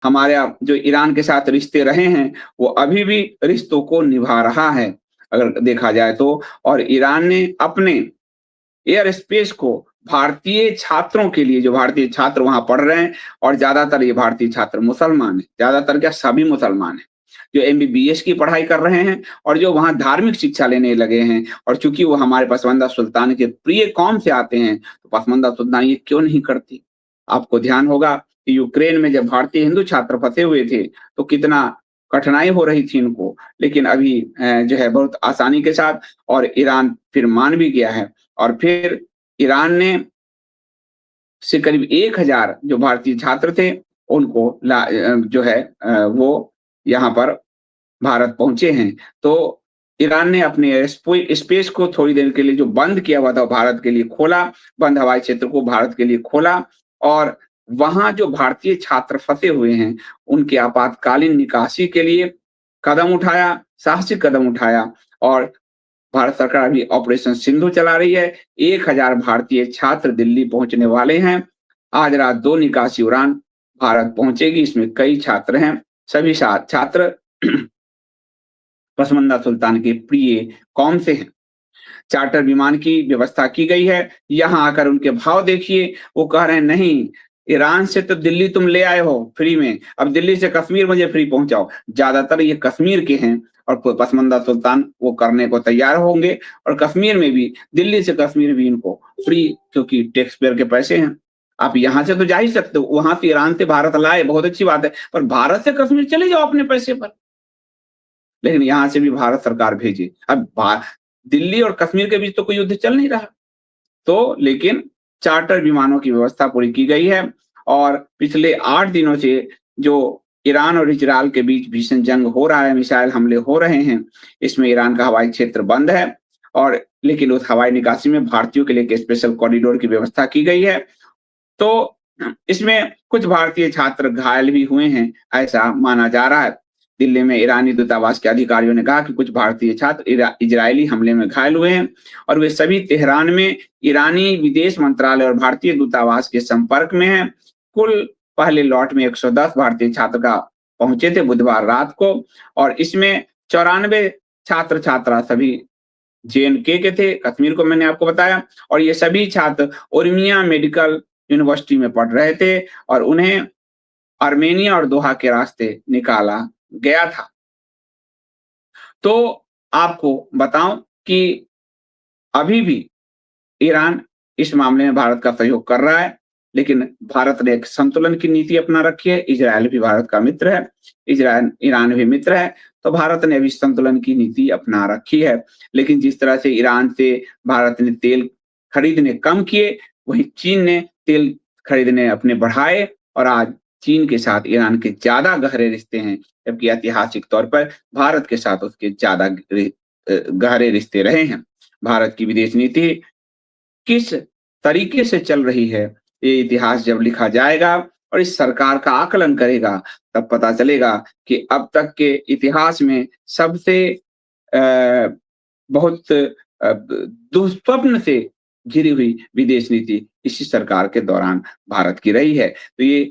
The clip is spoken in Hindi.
हमारे जो ईरान के साथ रिश्ते रहे हैं, वो अभी भी रिश्तों को निभा रहा है, अगर देखा जाए तो। और ईरान ने अपने एयर स्पेस को भारतीय छात्रों के लिए, जो भारतीय छात्र वहाँ पढ़ रहे हैं, और ज़्यादातर ये भारतीय छात्र मुसलमान हैं, ज़्यादातर क्या सभी मुसलमान हैं, जो एमबीबीएस की पढ़ाई कर रहे हैं और जो वहाँ धार्मिक शिक्षा लेने लगे हैं। और चूँकि वो हमारे पसमानदा सुल्तान के प्रिय कौम से आते हैं, तो पसमानदा सुल्तान ये क्यों नहीं करती? आपको ध्यान होगा कि यूक्रेन में जब भारतीय हिंदू छात्र फँसे हुए थे, तो कितना कठिनाई हो रही थी इनको। लेकिन अभी जो है बहुत आसानी के साथ, और ईरान फिर मान भी गया है। और फिर ईरान ने से करीब 1000 जो भारतीय छात्र थे, उनको जो है वो यहाँ पर भारत पहुँचे हैं। तो ईरान ने अपने स्पेस को थोड़ी देर के लिए जो बंद किया हुआ था, भारत के लिए खोला, बंद हवाई क्षेत्र को भारत के लिए खोला। और वहाँ जो भारतीय छात्र फँसे हुए हैं, उनकी आपातकालीन निकासी के लिए कदम उठाया, साहसिक कदम उठाया। और भारत सरकार अभी ऑपरेशन सिंधु चला रही है। 1000 भारतीय छात्र दिल्ली पहुँचने वाले हैं। आज रात 2 निकासी उड़ान भारत पहुँचेगी, इसमें कई छात्र हैं। सभी छात्र पसमानदा सुल्तान के प्रिय कौम से हैं। चार्टर विमान की व्यवस्था की गई है। यहाँ आकर उनके भाव देखिए, वो कह रहे हैं नहीं, ईरान से तो दिल्ली तुम ले आए हो फ्री में, अब दिल्ली से कश्मीर मुझे फ्री पहुँचाओ। ज़्यादातर ये कश्मीर के हैं, और पसमानदा सुल्तान वो करने को तैयार होंगे। और कश्मीर में भी, दिल्ली से कश्मीर भी इनको फ्री, क्योंकि टैक्स पेयर के पैसे हैं। आप यहाँ से तो जा ही सकते हो, वहाँ से ईरान से भारत लाए, बहुत अच्छी बात है, पर भारत से कश्मीर चले जाओ अपने पैसे पर। लेकिन यहाँ से भी भारत सरकार भेजे। अब दिल्ली और कश्मीर के बीच तो कोई युद्ध चल नहीं रहा। तो लेकिन चार्टर विमानों की व्यवस्था पूरी की गई है। और पिछले 8 दिनों से जो ईरान और इजरायल के बीच भीषण जंग हो रहा है, मिसाइल हमले हो रहे हैं, इसमें ईरान का हवाई क्षेत्र बंद है। और लेकिन उस हवाई निकासी में भारतीयों के लिए एक स्पेशल कॉरिडोर की व्यवस्था की गई है। तो इसमें कुछ भारतीय छात्र घायल भी हुए हैं, ऐसा माना जा रहा है। दिल्ली में ईरानी दूतावास के अधिकारियों ने कहा कि कुछ भारतीय छात्र इजरायली हमले में घायल हुए हैं, और वे सभी तेहरान में ईरानी विदेश मंत्रालय और भारतीय दूतावास के संपर्क में हैं। कुल पहले लॉट में 110 भारतीय छात्र का पहुंचे थे बुधवार रात को, और इसमें 94 छात्र छात्रा सभी जेएनके के थे, कश्मीर को मैंने आपको बताया। और ये सभी छात्र उर्मिया मेडिकल यूनिवर्सिटी में पढ़ रहे थे, और उन्हें आर्मेनिया और दोहा के रास्ते निकाला गया था। तो आपको बताऊं कि अभी भी ईरान इस मामले में भारत का सहयोग कर रहा है, लेकिन भारत ने एक संतुलन की नीति अपना रखी है। इजरायल भी भारत का मित्र है, इजरायल ईरान भी मित्र है, तो भारत ने अभी संतुलन की नीति अपना रखी है। लेकिन जिस तरह से ईरान से भारत ने तेल खरीदने कम किए, वहीं चीन ने तेल खरीदने अपने बढ़ाए, और आज चीन के साथ ईरान के ज़्यादा गहरे रिश्ते हैं, जबकि ऐतिहासिक तौर पर भारत के साथ उसके ज़्यादा गहरे रिश्ते रहे हैं। भारत की विदेश नीति किस तरीके से चल रही है, ये इतिहास जब लिखा जाएगा और इस सरकार का आकलन करेगा, तब पता चलेगा कि अब तक के इतिहास में सबसे अ, बहुत दुष्स्वप्न से घिरी हुई विदेश नीति इसी सरकार के दौरान भारत की रही है। तो ये